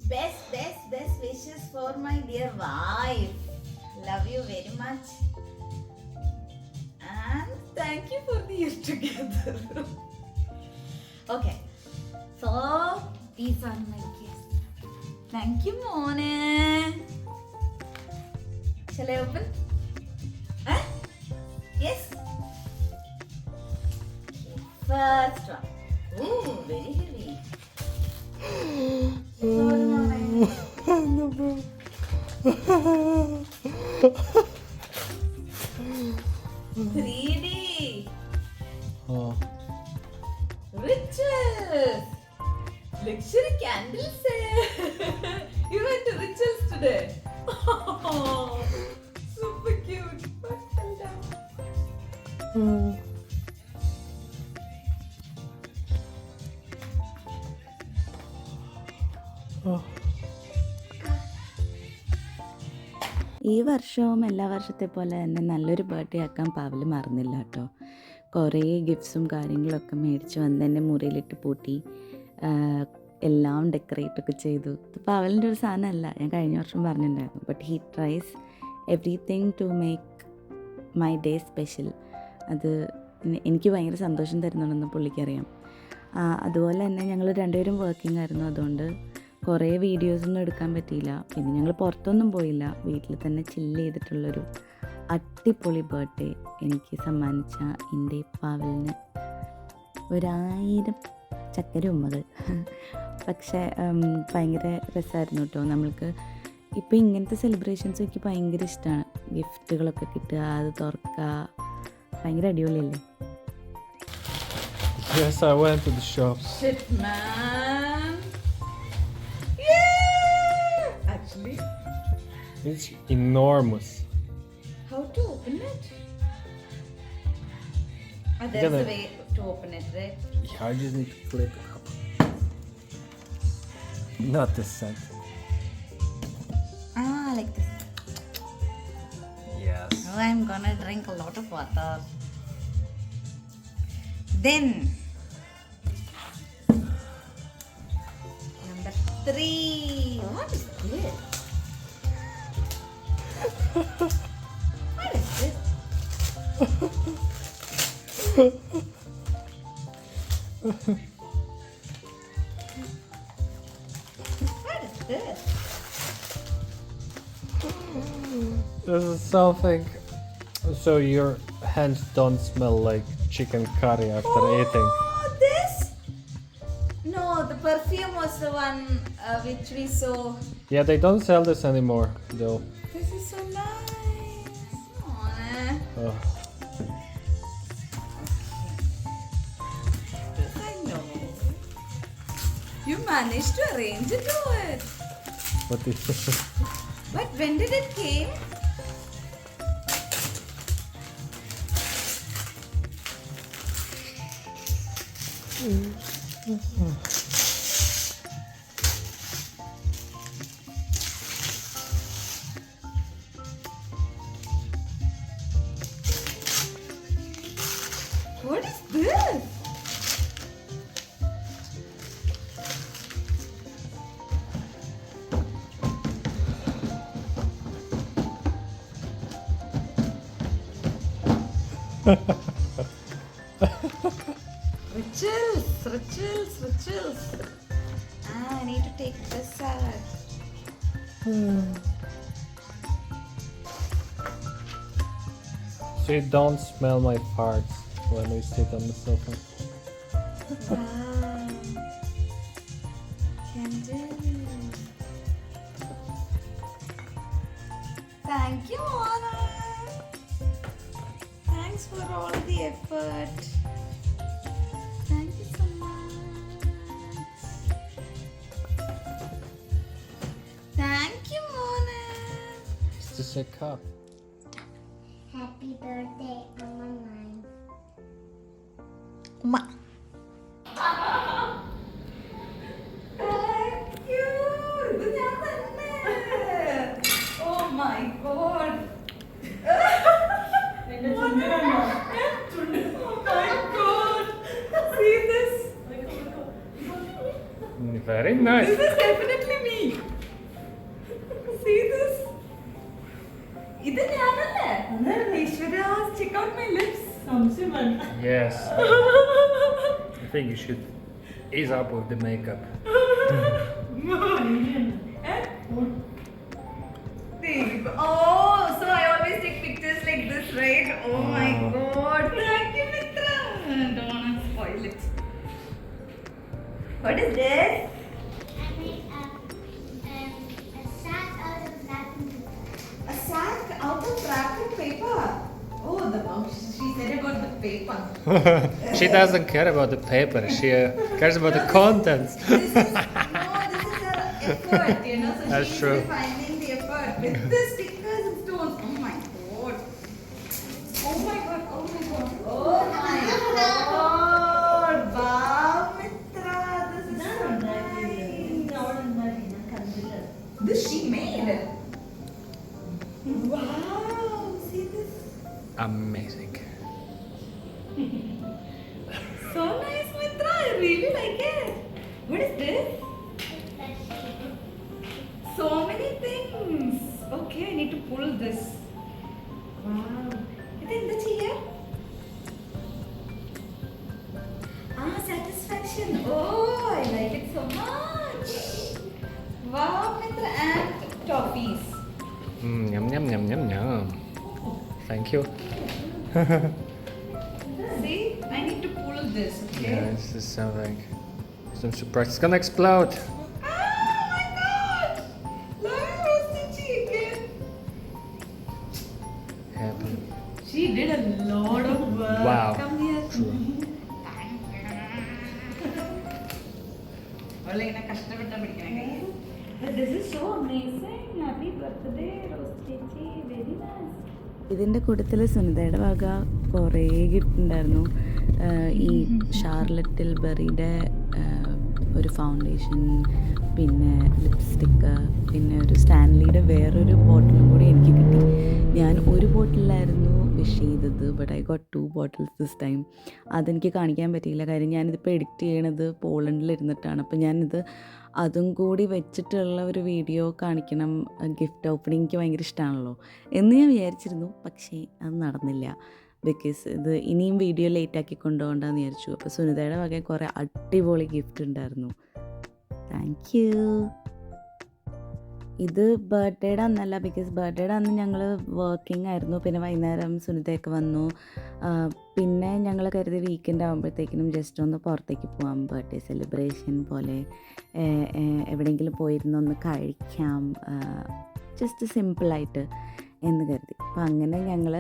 Best wishes for my dear wife. Love you very much. And thank you for the year together. Okay. So, these are my gifts. Thank you, Mone. Shall I open? Huh? Yes? First one. Ooh, very heavy. Sorry, Mone. No, bro. 3D. Oh. Rituals. Luxury candles. You went to rituals today. Oh, super cute. But fell down. ഈ വർഷവും എല്ലാ വർഷത്തെ പോലെ തന്നെ നല്ലൊരു birthday ആക്കാൻ പാവൽ മറന്നില്ല കേട്ടോ. കുറേ ഗിഫ്റ്റ്സും കാര്യങ്ങളൊക്കെ മേടിച്ച് വന്ന് എൻ്റെ മുറിയിലിട്ട് പൂട്ടി എല്ലാം ഡെക്കറേറ്റൊക്കെ ചെയ്തു. ഇത് പാവലിൻ്റെ ഒരു സാധനമല്ല, ഞാൻ കഴിഞ്ഞ വർഷം പറഞ്ഞിട്ടുണ്ടായിരുന്നു. But he tries everything to make my day special. അത് എനിക്ക് ഭയങ്കര സന്തോഷം തരുന്നുണ്ടെന്ന് പുള്ളിക്കറിയാം. അതുപോലെ തന്നെ ഞങ്ങൾ രണ്ടുപേരും വർക്കിംഗ് ആയിരുന്നു, അതുകൊണ്ട് കുറേ വീഡിയോസൊന്നും എടുക്കാൻ പറ്റിയില്ല. പിന്നെ ഞങ്ങൾ പുറത്തൊന്നും പോയില്ല, വീട്ടിൽ തന്നെ ചില്ല് ചെയ്തിട്ടുള്ളൊരു അടിപൊളി ബർത്ത്ഡേ എനിക്ക് സമ്മാനിച്ച എൻ്റെ പാവലിന് 1000 ചക്കര ഉമ്മകൾ. പക്ഷേ ഭയങ്കര രസമായിരുന്നു കേട്ടോ. നമ്മൾക്ക് ഇപ്പോൾ ഇങ്ങനത്തെ സെലിബ്രേഷൻസ് എനിക്ക് ഭയങ്കര ഇഷ്ടമാണ്. ഗിഫ്റ്റുകളൊക്കെ കിട്ടുക, അത് തുറക്കുക, ഭയങ്കര അടിപൊളിയല്ലേ. Yes, I went to the shops. Shit, man. Yeah! Actually, It's enormous. how to open it? There's gotta- a way to open it, right? Yeah, I just need to flip it up. Not this side. Like this. Yes. Now I'm gonna drink a lot of water. Then, number 3. What is this? What is this? What is this? This is something so your hands don't smell like chicken curry after eating. Oh, this? No, the perfume was the one which we saw. Yeah, they don't sell this anymore though. This is so nice. Aw, Oh. this I know. You managed to arrange it to it. What is this? But when did it came? What is this? Rituals. I need to take this out. So you don't smell my farts when we sit on the sofa. Wow. Candle. Thank you, Mona. Thanks for all the effort. Thank you so much. Thank you, Mona. Is this a cup? Happy birthday, Mama Mine. Ma. Thank you. ഇത് ഞാൻ തന്നെ. Oh my god. Oh my god. See this? Very nice. This is definitely me. See this? ഇത് ഞാനല്ലേ? Ishwara, check out my lips. Yes. I think you should ease up with the makeup. Babe. Oh, so I always take pictures like this, right? Oh my god. Thank you, Mitra. Don't wanna spoil it. What is this? I made a sack out of wrapping paper. A sack out of wrapping paper. Oh, she said about the paper. She doesn't care about the paper. She cares about the contents. This is her effort, you know. So That's she's true. finding the effort with the stickers and stones. Oh my god. Oh my god. Oh my god. Oh my god. Wow, Mitra. This is so nice. This she made. Wow. See this? Amazing. So nice, Mitra. I really like it. What is this? So many things. Okay, I need to pull this. Wow. ഇത് എന്താ ചെയ്യാ? Satisfaction. Oh, I like it so much. Wow, Mitra, and toffees. Yum yum yum yum yum. Thank you. See, I need to pull this. Okay. Yeah, this is something. Some surprise. It's gonna explode. Oh my god! Look, roasted chicken. Happy. She did a lot of work. Wow. Come here. True. അവളെ ഇങ്ങനെ കഷ്ടപ്പെട്ടാ പിടിക്കണേ. But this is so amazing. Happy birthday, Rose ചേച്ചി. Very nice. ഇതിൻ്റെ കൂട്ടത്തിൽ സുനിതയുടെ വക കുറേ gift ഉണ്ടായിരുന്നു. ഈ Charlotte ടിൽബറിയുടെ ഒരു ഫൗണ്ടേഷൻ, പിന്നെ ലിപ്സ്റ്റിക്ക്, പിന്നെ ഒരു സ്റ്റാൻലിയുടെ വേറൊരു ബോട്ടിലും കൂടി എനിക്ക് കിട്ടി. ഞാൻ ഒരു ബോട്ടിലായിരുന്നു വിഷ് ചെയ്തത്, but I got 2 bottles this time. അതെനിക്ക് കാണിക്കാൻ പറ്റിയില്ല, കാര്യം ഞാനിതിപ്പോൾ എഡിറ്റ് ചെയ്യണത് പോളണ്ടിലിരുന്നിട്ടാണ്. അപ്പോൾ ഞാനിത് അതും കൂടി വെച്ചിട്ടുള്ള ഒരു വീഡിയോ കാണിക്കണം, ഗിഫ്റ്റ് ഓപ്പണിങ് എനിക്ക് ഭയങ്കര ഇഷ്ടമാണല്ലോ എന്ന് ഞാൻ വിചാരിച്ചിരുന്നു. പക്ഷേ അത് നടന്നില്ല, ബിക്കോസ് ഇത് ഇനിയും വീഡിയോ ലേറ്റാക്കി കൊണ്ടുപോകണ്ടെന്ന് വിചാരിച്ചു. അപ്പോൾ സുനിതയുടെ വക കുറേ അടിപൊളി ഗിഫ്റ്റ് ഉണ്ടായിരുന്നു. Thank you. ഇത് ബർത്ത്ഡേയുടെ അന്നല്ല, ബിക്കോസ് ബർത്ത്ഡേയുടെ അന്ന് ഞങ്ങൾ വർക്കിംഗ് ആയിരുന്നു. പിന്നെ വൈകുന്നേരം സുനിതയൊക്കെ വന്നു. പിന്നെ ഞങ്ങൾ കരുതി വീക്കെൻഡ് ആകുമ്പോഴത്തേക്കിനും ജസ്റ്റ് ഒന്ന് പുറത്തേക്ക് പോകാം, ബർത്ത്ഡേ സെലിബ്രേഷൻ പോലെ എവിടെയെങ്കിലും പോയിരുന്ന് ഒന്ന് കഴിക്കാം, ജസ്റ്റ് സിമ്പിളായിട്ട് എന്ന് കരുതി. അപ്പം അങ്ങനെ ഞങ്ങൾ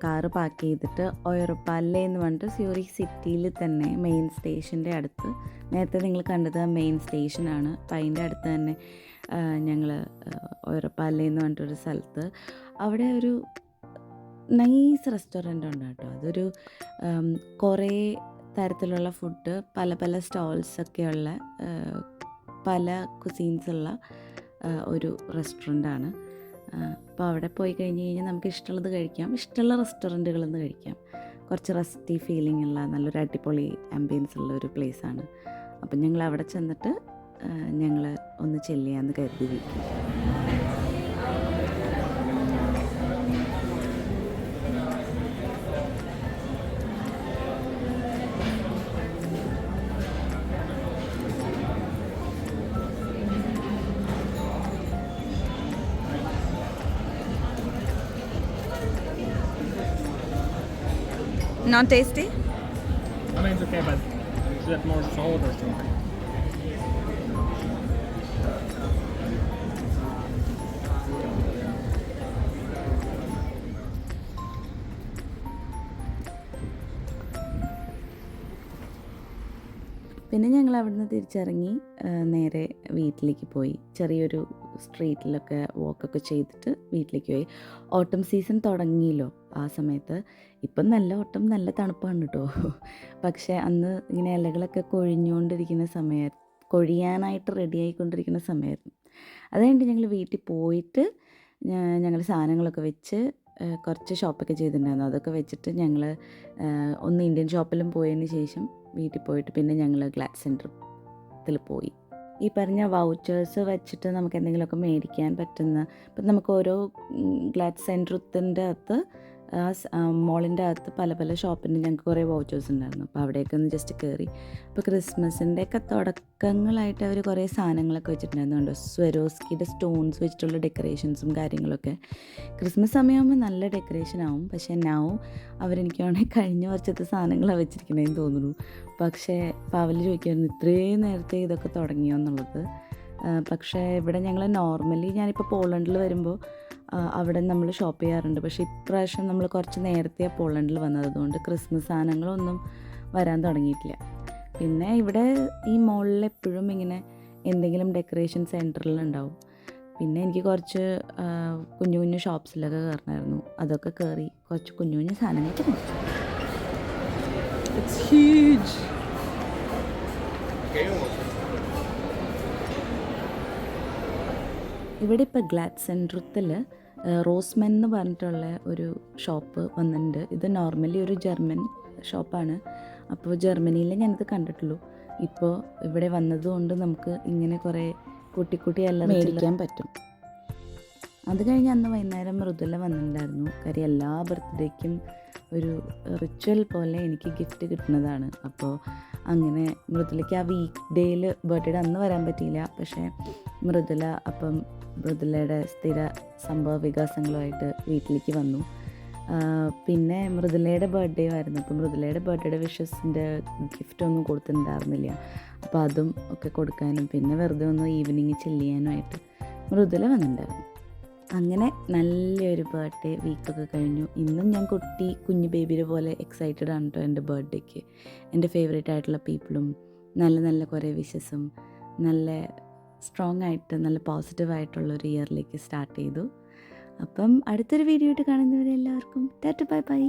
കാറ് പാർക്ക് ചെയ്തിട്ട് ഒയർപാലെ എന്ന് പറഞ്ഞിട്ട് സ്യൂറിക് സിറ്റിയിൽ തന്നെ മെയിൻ സ്റ്റേഷൻ്റെ അടുത്ത്, നേരത്തെ നിങ്ങൾ കണ്ടത് മെയിൻ സ്റ്റേഷനാണ്, അപ്പം അതിൻ്റെ അടുത്ത് തന്നെ ഞങ്ങൾ ഒയർപാലെ എന്ന് പറഞ്ഞിട്ടൊരു സ്ഥലത്ത് അവിടെ ഒരു നൈസ് റെസ്റ്റോറൻ്റ് ഉണ്ട് കേട്ടോ. അതൊരു കുറേ തരത്തിലുള്ള ഫുഡ്, പല പല സ്റ്റോൾസൊക്കെയുള്ള പല കുസീൻസുള്ള ഒരു റെസ്റ്റോറൻ്റാണ്. അപ്പോൾ അവിടെ പോയി കഴിഞ്ഞ് കഴിഞ്ഞാൽ നമുക്ക് ഇഷ്ടമുള്ളത് കഴിക്കാം, ഇഷ്ടമുള്ള റെസ്റ്റോറൻറ്റുകളിൽ നിന്ന് കഴിക്കാം. കുറച്ച് റെസ്റ്റി ഫീലിംഗ് ഉള്ള നല്ലൊരു അടിപൊളി ആംബിയൻസ് ഉള്ള ഒരു പ്ലേസാണ്. അപ്പം ഞങ്ങൾ അവിടെ ചെന്നിട്ട് ഞങ്ങൾ ഒന്ന് ചെല്ലിയാന്ന് കരുതിയിരിക്കും. Not tasty? I mean, it's okay, but is that more salt or something? പിന്നെ ഞങ്ങൾ അവിടുന്ന് തിരിച്ചിറങ്ങി നേരെ വീട്ടിലേക്ക് പോയി. ചെറിയൊരു സ്ട്രീറ്റിലൊക്കെ വോക്കൊക്കെ ചെയ്തിട്ട് വീട്ടിലേക്ക് പോയി. ഓട്ടം സീസൺ തുടങ്ങിയല്ലോ ആ സമയത്ത്. ഇപ്പം നല്ല ഓട്ടം, നല്ല തണുപ്പാണ് കേട്ടോ. പക്ഷേ അന്ന് ഇങ്ങനെ ഇലകളൊക്കെ കൊഴിഞ്ഞുകൊണ്ടിരിക്കുന്ന കൊഴിയാനായിട്ട് റെഡി ആയിക്കൊണ്ടിരിക്കുന്ന സമയമായിരുന്നു. അതുകൊണ്ട് ഞങ്ങൾ വീട്ടിൽ പോയിട്ട് ഞങ്ങൾ സാധനങ്ങളൊക്കെ വെച്ച് കുറച്ച് ഷോപ്പൊക്കെ ചെയ്തിട്ടുണ്ടായിരുന്നു. അതൊക്കെ വെച്ചിട്ട് ഞങ്ങൾ ഒന്ന് ഇന്ത്യൻ ഷോപ്പിലും പോയതിന് ശേഷം വീട്ടിൽ പോയിട്ട് പിന്നെ ഞങ്ങൾ ഗ്ലാഡ് സെൻറ്ററിൽ പോയി. ഈ പറഞ്ഞ വൗച്ചേഴ്സ് വെച്ചിട്ട് നമുക്ക് എന്തെങ്കിലുമൊക്കെ മേടിക്കാൻ പറ്റുന്ന, ഇപ്പം നമുക്ക് ഓരോ ഗ്ലാഡ് സെൻട്രത്തിൻ്റെ അകത്ത് മോളിൻ്റെ അകത്ത് പല പല ഷോപ്പിൻ്റെ ഞങ്ങൾക്ക് കുറേ വൗച്ചേഴ്സ് ഉണ്ടായിരുന്നു. അപ്പോൾ അവിടെയൊക്കെ ഒന്ന് ജസ്റ്റ് കയറി. അപ്പോൾ ക്രിസ്മസിൻ്റെയൊക്കെ തുടക്കങ്ങളായിട്ട് അവർ കുറേ സാധനങ്ങളൊക്കെ വെച്ചിട്ടുണ്ടായിരുന്നുണ്ട്. സ്വരോസ്കിയുടെ സ്റ്റോൺസ് വെച്ചിട്ടുള്ള ഡെക്കറേഷൻസും കാര്യങ്ങളൊക്കെ. ക്രിസ്മസ് സമയമാകുമ്പോൾ നല്ല ഡെക്കറേഷൻ ആവും. പക്ഷേ നൗ അവരെനിക്കാണെങ്കിൽ കഴിഞ്ഞ വർഷത്തെ സാധനങ്ങളാണ് വെച്ചിരിക്കണേന്ന് തോന്നുന്നു. പക്ഷേ പാവൽ ചോദിക്കുമായിരുന്നു ഇത്രയും നേരത്തെ ഇതൊക്കെ തുടങ്ങിയോ എന്നുള്ളത്. പക്ഷേ ഇവിടെ ഞങ്ങൾ നോർമലി ഞാനിപ്പോൾ പോളണ്ടിൽ വരുമ്പോൾ അവിടെ നമ്മൾ ഷോപ്പ് ചെയ്യാറുണ്ട്. പക്ഷേ ഇപ്രാവശ്യം നമ്മൾ കുറച്ച് നേരത്തെ പോളണ്ടിൽ വന്നത്, അതുകൊണ്ട് ക്രിസ്മസ് സാധനങ്ങളൊന്നും വരാൻ തുടങ്ങിയിട്ടില്ല. പിന്നെ ഇവിടെ ഈ മോളിൽ എപ്പോഴും ഇങ്ങനെ എന്തെങ്കിലും ഡെക്കറേഷൻ സെൻറ്ററിലുണ്ടാവും. പിന്നെ എനിക്ക് കുറച്ച് കുഞ്ഞു കുഞ്ഞു ഷോപ്സിലൊക്കെ കയറണമായിരുന്നു. അതൊക്കെ കയറി കുറച്ച് കുഞ്ഞു കുഞ്ഞു സാധനങ്ങളൊക്കെ മേടിച്ചു. It's huge. ഇവിടെ ഇപ്പോൾ ഗ്ലാഡ് സെൻട്രത്തിൽ റോസ്മെൻ എന്ന് പറഞ്ഞിട്ടുള്ള ഒരു ഷോപ്പ് വന്നിട്ടുണ്ട്. ഇത് നോർമലി ഒരു ജർമ്മൻ ഷോപ്പാണ്. അപ്പോൾ ജർമ്മനിയിൽ ഞാനിത് കണ്ടിട്ടുള്ളൂ. ഇപ്പോൾ ഇവിടെ വന്നതുകൊണ്ട് നമുക്ക് ഇങ്ങനെ കുറേ കുട്ടി എല്ലാം മേടിക്കാൻ പറ്റും. അത് കഴിഞ്ഞ് അന്ന് വൈകുന്നേരം മൃദുല വന്നിട്ടുണ്ടായിരുന്നു. കാര്യം എല്ലാ ബർത്ത്ഡേക്കും ഒരു റിച്വൽ പോലെ എനിക്ക് ഗിഫ്റ്റ് കിട്ടുന്നതാണ്. അപ്പോൾ അങ്ങനെ മൃദുലയ്ക്ക് ആ വീക്ക് ഡേയിൽ ബർത്ത്ഡേ അന്ന് വരാൻ പറ്റിയില്ല. പക്ഷേ മൃദുലയുടെ സ്ഥിര സംഭവ വികാസങ്ങളുമായിട്ട് വീട്ടിലേക്ക് വന്നു. പിന്നെ മൃദുലയുടെ ബർത്ത്ഡേ ആയിരുന്നു. അപ്പോൾ മൃദുലയുടെ ബർത്ത്ഡേ വിഷസിൻ്റെ ഗിഫ്റ്റൊന്നും കൊടുത്തിട്ടുണ്ടായിരുന്നില്ല. അപ്പോൾ അതും ഒക്കെ കൊടുക്കാനും പിന്നെ വെറുതെ ഒന്ന് ഈവനിങ് ചില്ല് ചെയ്യാനുമായിട്ട് മൃദുല വന്നിട്ടുണ്ടായിരുന്നു. അങ്ങനെ നല്ലൊരു ബർത്ത്ഡേ വീക്കൊക്കെ കഴിഞ്ഞു. ഇന്നും ഞാൻ കുഞ്ഞു ബേബിയുടെ പോലെ എക്സൈറ്റഡ് ആണ് കേട്ടോ എൻ്റെ ബർത്ത്ഡേക്ക്. എൻ്റെ ഫേവറേറ്റ് ആയിട്ടുള്ള പീപ്പിളും നല്ല നല്ല കുറേ വിഷസും നല്ല സ്ട്രോങ് ആയിട്ട് നല്ല പോസിറ്റീവായിട്ടുള്ളൊരു ഇയറിലേക്ക് സ്റ്റാർട്ട് ചെയ്തു. അപ്പം അടുത്തൊരു വീഡിയോ ആയിട്ട് കാണുന്നവരെ എല്ലാവർക്കും ടാറ്റ ബൈ ബൈ.